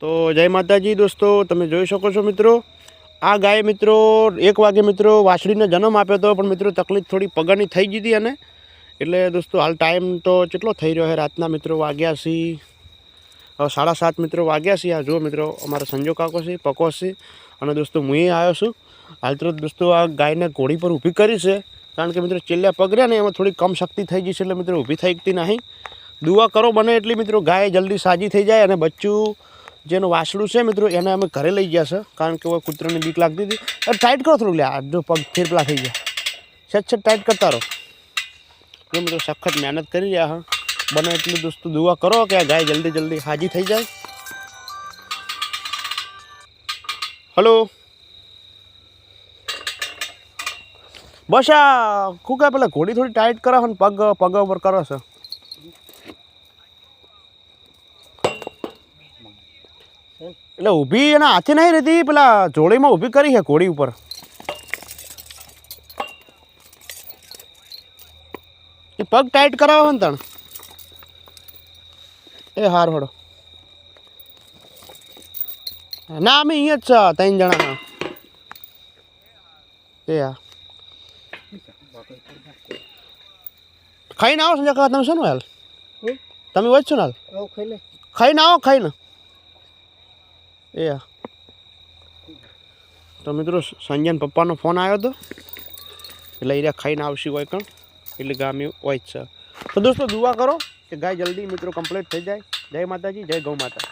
તો જય માતાજી દોસ્તો, તમે જોઈ શકો છો મિત્રો, આ ગાય મિત્રો 1 વાગે મિત્રો વાછડીને જન્મ આપ્યો હતો, પણ મિત્રો તકલીફ થોડી પગારની થઈ ગઈ હતી. અને એટલે દોસ્તો હાલ ટાઈમ તો કેટલો થઈ રહ્યો છે, રાતના મિત્રો વાગ્યા છે 7:30 મિત્રો વાગ્યા છે. આ જો મિત્રો અમારા સંજો કાકો છે, પકો છે, અને દોસ્તો હું આવ્યો છું. હાલ તો દોસ્તો આ ગાયને ઘોડી પર ઊભી કરી છે, કારણ કે મિત્રો ચેલ્યા પગર્યા ને એમાં થોડી કમ શક્તિ થઈ ગઈ છે, એટલે મિત્રો ઊભી થઈ શકતી નહીં. દુઆ કરો બને એટલી મિત્રો ગાય જલ્દી સાજી થઈ જાય, અને બચ્ચું જેનું વાસળું છે મિત્રો એને અમે ઘરે લઈ ગયા છે, કારણ કે કૂતરાની બીક લાગતી હતી. ટાઈટ કરો થોડું, લે જો પગ થેરપલા થઈ ગયા, છેટ ટાઈટ કરતા રહો. જો મિત્રો સખત મહેનત કરી રહ્યા હા, બને એટલું દોસ્તો દુઆ કરો કે આ ગાય જલ્દી હાજી થઈ જાય. હલો, બસ આ શું કહે પેલા ઘોડી થોડી ટાઈટ કરો ને પગ ઉપર કરો છે. એટલે ઊભી એના હાથે નહીં રહેતી, પેલા જોડીમાં ઊભી કરી છે ઘોડી ઉપર. એ પગ ટાઈટ કરાવો ને તણ એ હાર હડો. ના અમે અહીંયા જ છે 3 જણા. એ હા ખાઈને આવો સંજય કાકા, તમે શું હાલ તમે વચ છો ને હાલ ખાઈને આવો, ખાઈને. એ હા તો મિત્રો સંજયના પપ્પાનો ફોન આવ્યો હતો, એટલે એ ખાઈને આવશે કોઈ કણ, એટલે ગામે હોય જ છે. તો દોસ્તો દુઆ કરો કે ગાય જલ્દી મિત્રો કમ્પ્લીટ થઈ જાય. જય માતાજી, જય ગૌ માતા.